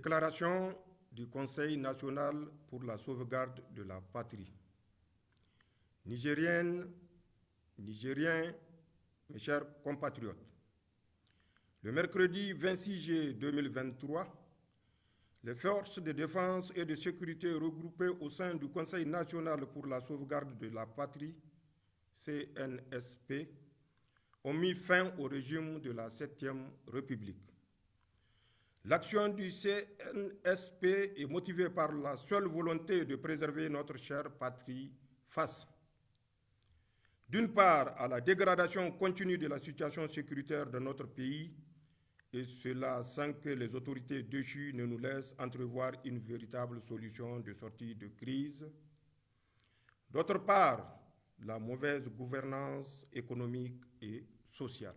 Déclaration du Conseil national pour la sauvegarde de la patrie. Nigériennes, Nigériens, mes chers compatriotes, le mercredi 26 juillet 2023, les forces de défense et de sécurité regroupées au sein du Conseil national pour la sauvegarde de la patrie, CNSP, ont mis fin au régime de la 7e République. L'action du CNSP est motivée par la seule volonté de préserver notre chère patrie face, d'une part, à la dégradation continue de la situation sécuritaire de notre pays, et cela sans que les autorités déchues ne nous laissent entrevoir une véritable solution de sortie de crise. D'autre part, la mauvaise gouvernance économique et sociale.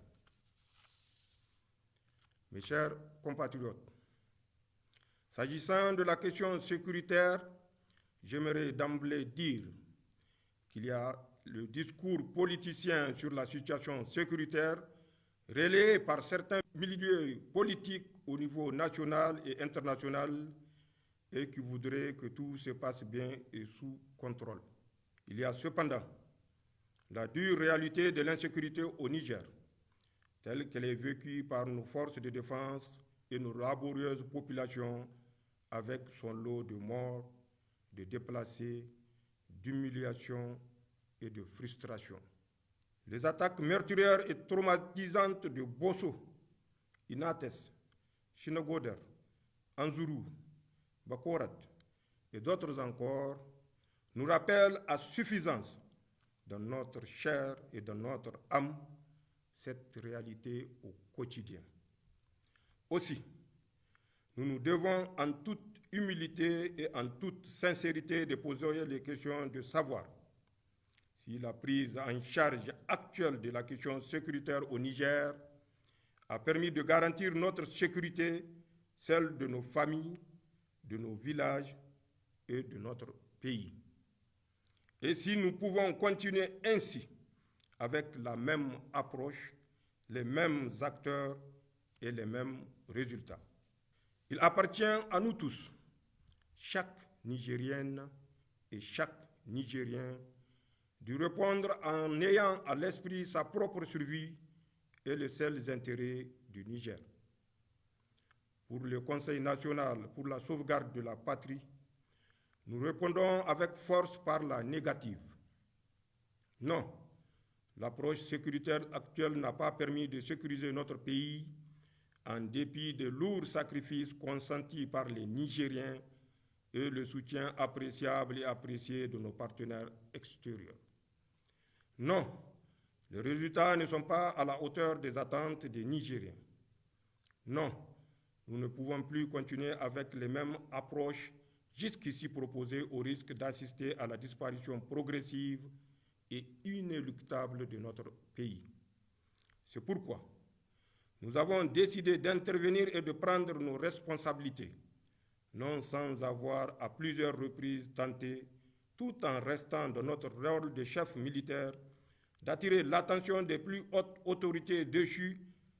Mes chers compatriotes, s'agissant de la question sécuritaire, j'aimerais d'emblée dire qu'il y a le discours politicien sur la situation sécuritaire relayé par certains milieux politiques au niveau national et international et qui voudraient que tout se passe bien et sous contrôle. Il y a cependant la dure réalité de l'insécurité au Niger, telle qu'elle est vécue par nos forces de défense et nos laborieuses populations, avec son lot de morts, de déplacés, d'humiliations et de frustrations. Les attaques meurtrières et traumatisantes de Bosso, Inates, Chinagoder, Anzuru, Bakorat et d'autres encore nous rappellent à suffisance dans notre chair et dans notre âme cette réalité au quotidien. Aussi, nous nous devons en toute humilité et en toute sincérité de poser les questions de savoir si la prise en charge actuelle de la question sécuritaire au Niger a permis de garantir notre sécurité, celle de nos familles, de nos villages et de notre pays. Et si nous pouvons continuer ainsi, avec la même approche, les mêmes acteurs et les mêmes résultats. Il appartient à nous tous, chaque Nigérienne et chaque Nigérien, de répondre en ayant à l'esprit sa propre survie et les seuls intérêts du Niger. Pour le Conseil national pour la sauvegarde de la patrie, nous répondons avec force par la négative. Non, l'approche sécuritaire actuelle n'a pas permis de sécuriser notre pays en dépit des lourds sacrifices consentis par les Nigériens et le soutien appréciable et apprécié de nos partenaires extérieurs. Non, les résultats ne sont pas à la hauteur des attentes des Nigériens. Non, nous ne pouvons plus continuer avec les mêmes approches jusqu'ici proposées au risque d'assister à la disparition progressive et inéluctable de notre pays. C'est pourquoi nous avons décidé d'intervenir et de prendre nos responsabilités, non sans avoir à plusieurs reprises tenté, tout en restant dans notre rôle de chef militaire, d'attirer l'attention des plus hautes autorités déchues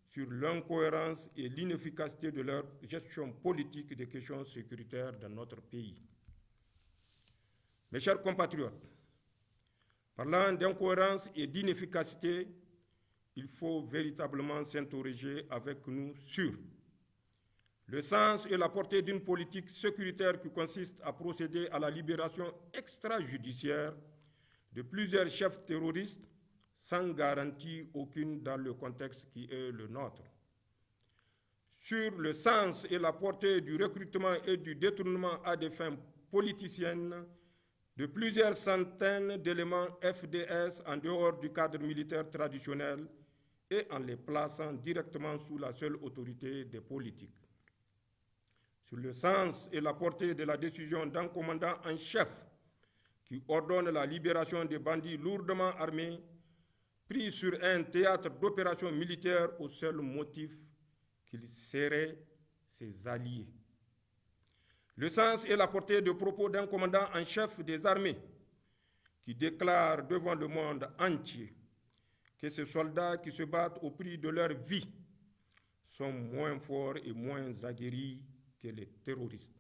sur l'incohérence et l'inefficacité de leur gestion politique des questions sécuritaires dans notre pays. Mes chers compatriotes, parlant d'incohérence et d'inefficacité, il faut véritablement s'interroger avec nous sur le sens et la portée d'une politique sécuritaire qui consiste à procéder à la libération extrajudiciaire de plusieurs chefs terroristes sans garantie aucune dans le contexte qui est le nôtre. Sur le sens et la portée du recrutement et du détournement à des fins politiciennes de plusieurs centaines d'éléments FDS en dehors du cadre militaire traditionnel et en les plaçant directement sous la seule autorité des politiques. Sur le sens et la portée de la décision d'un commandant en chef qui ordonne la libération des bandits lourdement armés pris sur un théâtre d'opérations militaires au seul motif qu'ils seraient ses alliés. Le sens et la portée de propos d'un commandant en chef des armées qui déclare devant le monde entier que ces soldats qui se battent au prix de leur vie sont moins forts et moins aguerris que les terroristes.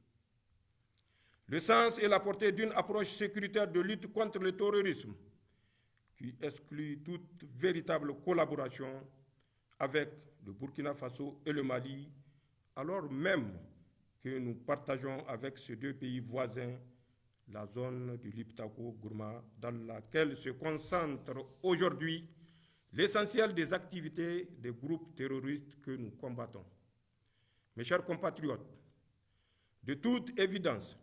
Le sens et la portée d'une approche sécuritaire de lutte contre le terrorisme qui exclut toute véritable collaboration avec le Burkina Faso et le Mali, alors même que nous partageons avec ces deux pays voisins la zone du Liptako-Gourma dans laquelle se concentre aujourd'hui l'essentiel des activités des groupes terroristes que nous combattons. Mes chers compatriotes, de toute évidence,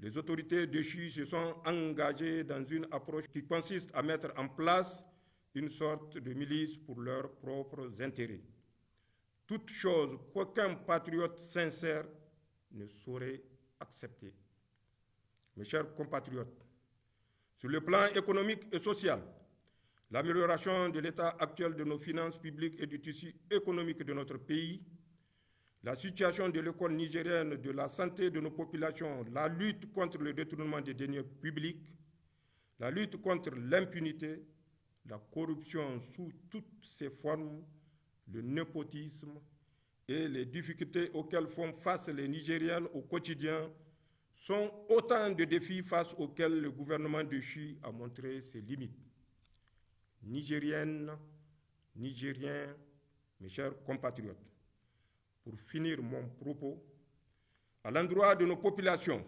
les autorités déchues se sont engagées dans une approche qui consiste à mettre en place une sorte de milice pour leurs propres intérêts. Toute chose qu'aucun patriote sincère ne saurait accepter. Mes chers compatriotes, sur le plan économique et social, l'amélioration de l'état actuel de nos finances publiques et du tissu économique de notre pays, la situation de l'école nigérienne, de la santé de nos populations, la lutte contre le détournement des deniers publics, la lutte contre l'impunité, la corruption sous toutes ses formes, le népotisme et les difficultés auxquelles font face les Nigériennes au quotidien sont autant de défis face auxquels le gouvernement de Chi a montré ses limites. Nigériennes, Nigériens, mes chers compatriotes, pour finir mon propos, à l'endroit de nos populations,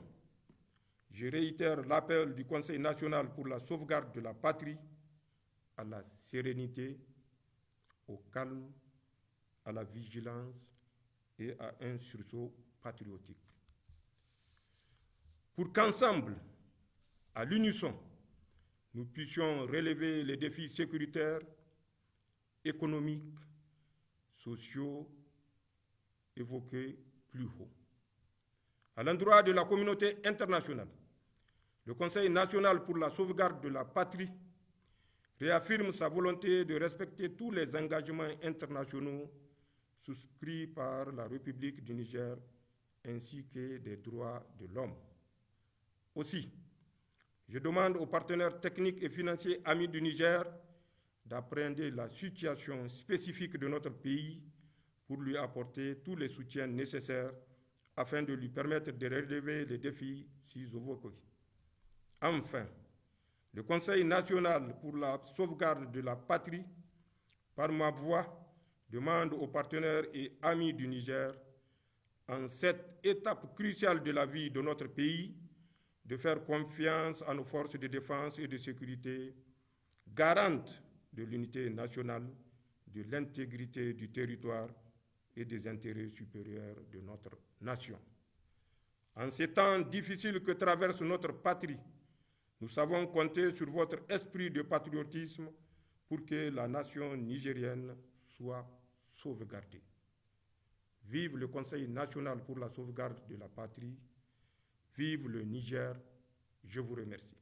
je réitère l'appel du Conseil national pour la sauvegarde de la patrie à la sérénité, au calme, à la vigilance et à un sursaut patriotique. Pour qu'ensemble, à l'unisson, nous puissions relever les défis sécuritaires, économiques, sociaux, évoqués plus haut. À l'endroit de la communauté internationale, le Conseil national pour la sauvegarde de la patrie réaffirme sa volonté de respecter tous les engagements internationaux souscrits par la République du Niger ainsi que des droits de l'homme. Aussi, je demande aux partenaires techniques et financiers amis du Niger d'appréhender la situation spécifique de notre pays pour lui apporter tous les soutiens nécessaires afin de lui permettre de relever les défis si évoqués. Enfin, le Conseil national pour la sauvegarde de la patrie, par ma voix, demande aux partenaires et amis du Niger, en cette étape cruciale de la vie de notre pays, de faire confiance à nos forces de défense et de sécurité, garantes de l'unité nationale, de l'intégrité du territoire et des intérêts supérieurs de notre nation. En ces temps difficiles que traverse notre patrie, nous savons compter sur votre esprit de patriotisme pour que la nation nigérienne soit sauvegardée. Vive le Conseil national pour la sauvegarde de la patrie. Vive le Niger. Je vous remercie.